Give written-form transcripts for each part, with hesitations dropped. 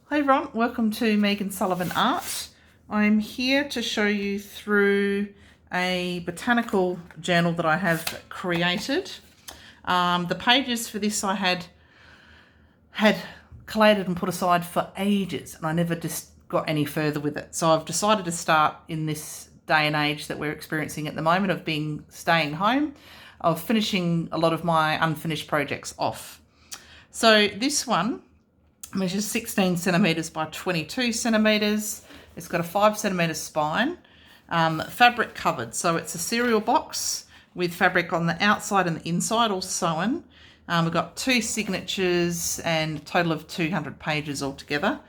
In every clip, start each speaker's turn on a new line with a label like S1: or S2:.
S1: Hi everyone, welcome to Megan Sullivan Art. I'm here to show you through a botanical journal that I have created. The pages for this I had collated and put aside for ages, and I never just got any further with it. So I've decided to start in this day and age that we're experiencing at the moment of staying home, of finishing a lot of my unfinished projects off. So this one measures 16 centimetres by 22 centimetres. It's got a 5 centimetre spine, fabric covered. So it's a cereal box with fabric on the outside and the inside all sewn. We've got 2 signatures and a total of 200 pages altogether.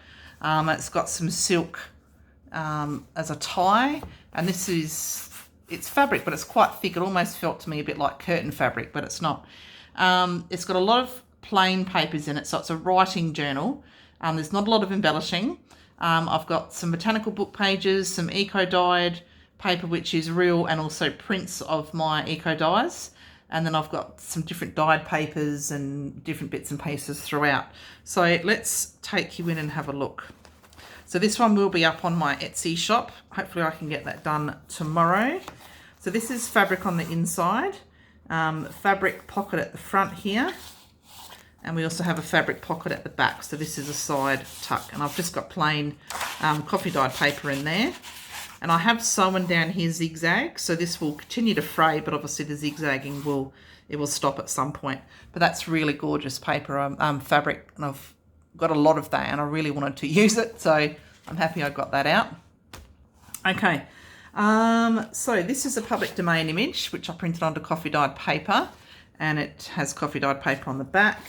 S1: It's got some silk as a tie, and it's fabric, but it's quite thick. It almost felt to me a bit like curtain fabric, but it's not. It's got a lot of plain papers in it, so it's a writing journal. There's not a lot of embellishing. I've got some botanical book pages, some eco-dyed paper which is real, and also prints of my eco-dyes, and then I've got some different dyed papers and different bits and pieces throughout. So let's take you in and have a look. So this one will be up on my Etsy shop. Hopefully I can get that done tomorrow. So this is fabric on the inside, fabric pocket at the front here, and we also have a fabric pocket at the back. So this is a side tuck, and I've just got plain coffee dyed paper in there. And I have sewn down here zigzag, so this will continue to fray, but obviously the zigzagging will stop at some point. But that's really gorgeous paper, fabric, and I've got a lot of that, and I really wanted to use it, so I'm happy I got that out. Okay, so this is a public domain image which I printed onto coffee dyed paper, and it has coffee dyed paper on the back.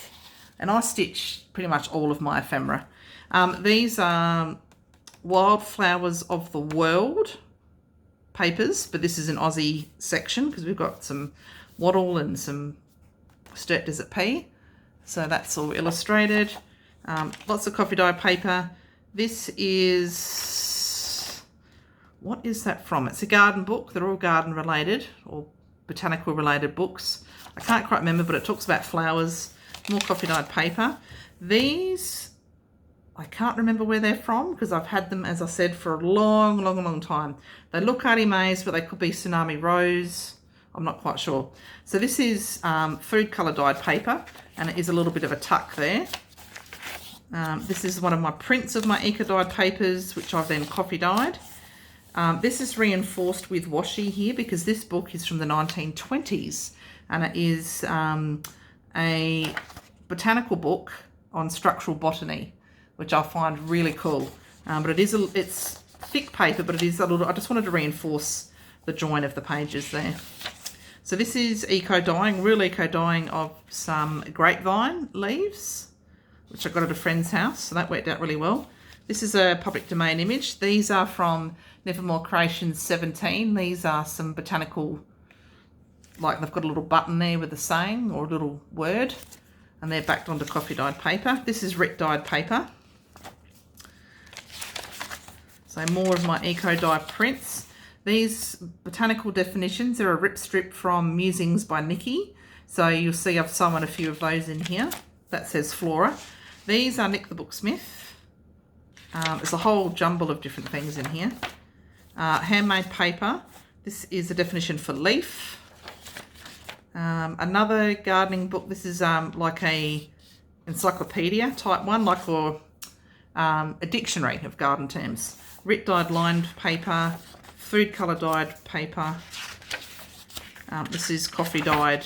S1: And I stitch pretty much all of my ephemera. These are Wildflowers of the World papers, but this is an Aussie section because we've got some wattle and some Sturt Desert Pea. So that's all illustrated. Lots of coffee dye paper. This is, what is that from? It's a garden book. They're all garden related or botanical related books. I can't quite remember, but it talks about flowers. More coffee dyed paper. These, I can't remember where they're from because I've had them, as I said, for a long time. They look Artie Mays, but they could be Tsunami Rose. I'm not quite sure. So this is food colour dyed paper, and it is a little bit of a tuck there. This is one of my prints of my eco dyed papers, which I've then coffee dyed. This is reinforced with washi here because this book is from the 1920s, and it is a botanical book on structural botany, which I find really cool. But it's thick paper, but it is a little, I just wanted to reinforce the join of the pages there. So this is eco-dyeing, real eco-dyeing of some grapevine leaves, which I got at a friend's house, so that worked out really well. This is a public domain image. These are from Nevermore Creations 17. These are some botanical, like they've got a little button there with a saying or a little word, and they're backed onto coffee dyed paper. This is RIP dyed paper. So more of my eco dye prints. These botanical definitions are a rip strip from Musings by Nikki. So you'll see I've sewn a few of those in here. That says Flora. These are Nick the Booksmith. There's a whole jumble of different things in here. Handmade paper. This is a definition for leaf. Another gardening book. This is like a encyclopedia type one, like a dictionary of garden terms. RIP dyed lined paper, food colour dyed paper. This is coffee dyed.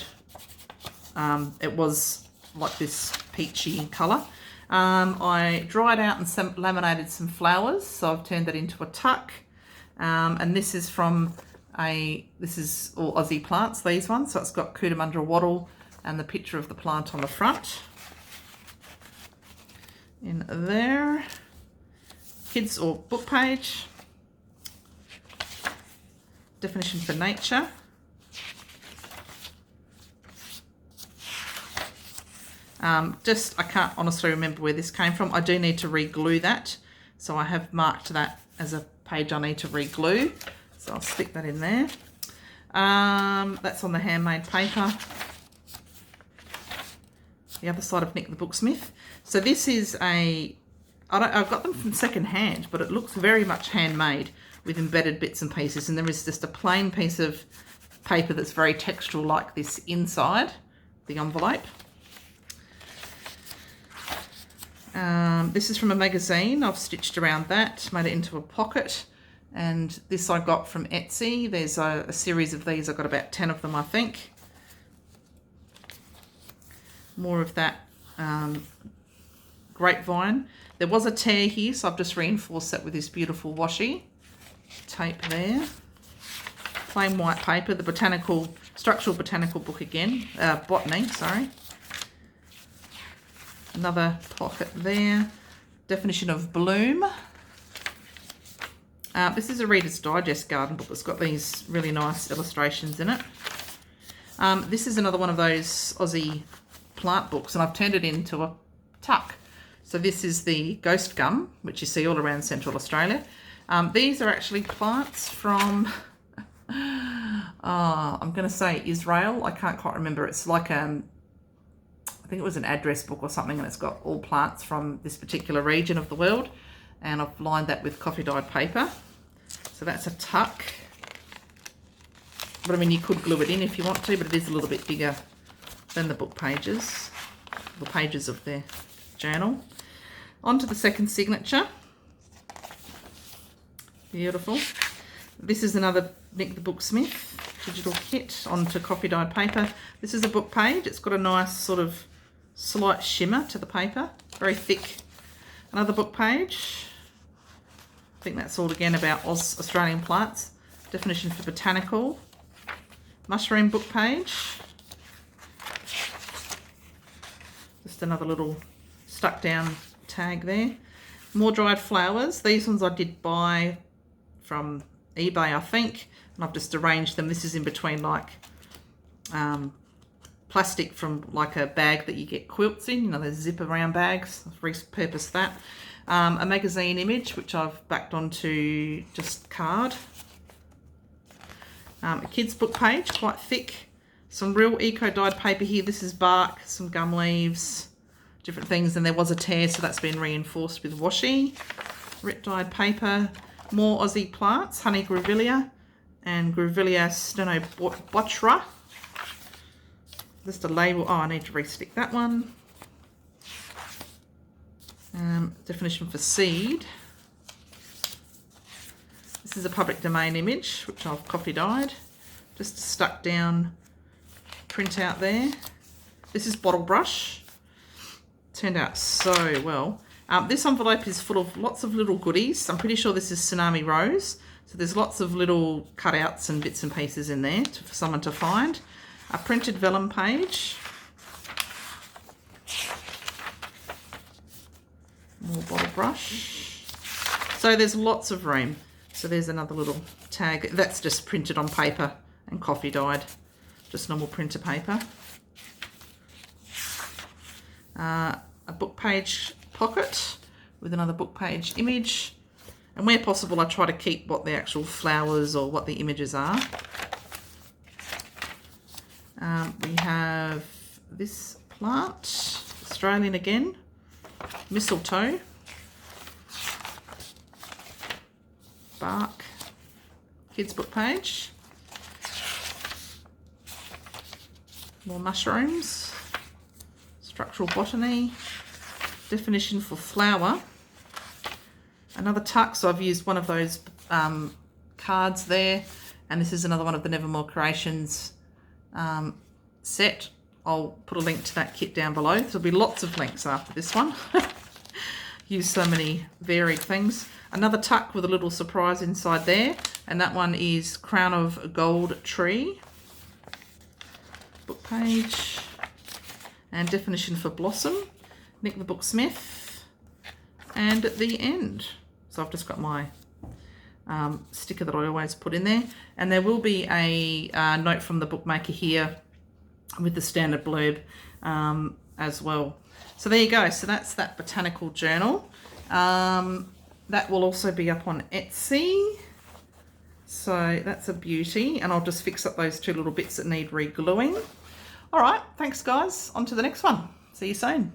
S1: It was like this peachy colour. I dried out and laminated some flowers, so I've turned that into a tuck. And this is from this is all Aussie plants, these ones. So it's got Cootamundra wattle and the picture of the plant on the front. In there. Kids or book page. Definition for nature. I can't honestly remember where this came from. I do need to re-glue that. So I have marked that as a page I need to re-glue. So I'll stick that in there. That's on the handmade paper. The other side of Nick the Booksmith. So this is a I've got them from second hand, but it looks very much handmade with embedded bits and pieces. And there is just a plain piece of paper that's very textural like this inside the envelope. This is from a magazine. I've stitched around that, made it into a pocket. And this I got from Etsy. There's a series of these. I've got about 10 of them, I think. More of that grapevine. There was a tear here, so I've just reinforced that with this beautiful washi tape there. Plain white paper, the botanical, structural botanical book again, botany, sorry. Another pocket there. Definition of bloom. This is a Reader's Digest garden book. It's got these really nice illustrations in it. This is another one of those Aussie plant books, and I've turned it into a tuck. So this is the ghost gum, which you see all around Central Australia. These are actually plants from, I'm going to say Israel. I can't quite remember. It's like, I think it was an address book or something, and it's got all plants from this particular region of the world. And I've lined that with coffee dyed paper. So that's a tuck. But I mean, you could glue it in if you want to, but it is a little bit bigger than the book pages, the pages of their journal. On to the second signature. Beautiful. This is another Nick the Booksmith digital kit onto coffee dyed paper. This is a book page. It's got a nice sort of slight shimmer to the paper, very thick. Another book page. I think that's all again about Australian plants. Definition for botanical. Mushroom book page. Just another little stuck down tag there. More dried flowers. These ones I did buy from eBay, I think, and I've just arranged them. This is in between like plastic from like a bag that you get quilts in, you know, those zip around bags. I've repurposed that. A magazine image, which I've backed onto just card. A kid's book page, quite thick. Some real eco-dyed paper here. This is bark, some gum leaves, different things. And there was a tear, so that's been reinforced with washi. Rip-dyed paper. More Aussie plants, honey grevillea and grevillea stenobotra. Just a label. Oh, I need to re-stick that one. Definition for seed. This is a public domain image, which I've coffee dyed. Just stuck down print out there. This is bottle brush. Turned out so well. This envelope is full of lots of little goodies. I'm pretty sure this is Tsunami Rose. So there's lots of little cutouts and bits and pieces in there for someone to find. A printed vellum page. More bottle brush. So there's lots of room. So there's another little tag. That's just printed on paper and coffee dyed. Just normal printer paper. A book page pocket with another book page image. And where possible, I try to keep what the actual flowers or what the images are. We have this plant, Australian again, mistletoe, bark, kids book page, more mushrooms, structural botany, definition for flower, another tuck. So I've used one of those cards there, and this is another one of the Nevermore Creations set. I'll put a link to that kit down below. There'll be lots of links after this one. Use so many varied things. Another tuck with a little surprise inside there, and that one is Crown of Gold Tree. Book page. And definition for blossom. Nick the Booksmith. And at the end. So I've just got my sticker that I always put in there. And there will be a note from the bookmaker here with the standard blurb as well. So there you go. So that's that botanical journal. That will also be up on Etsy. So that's a beauty. And I'll just fix up those two little bits that need re-gluing. All right. Thanks, guys. On to the next one. See you soon.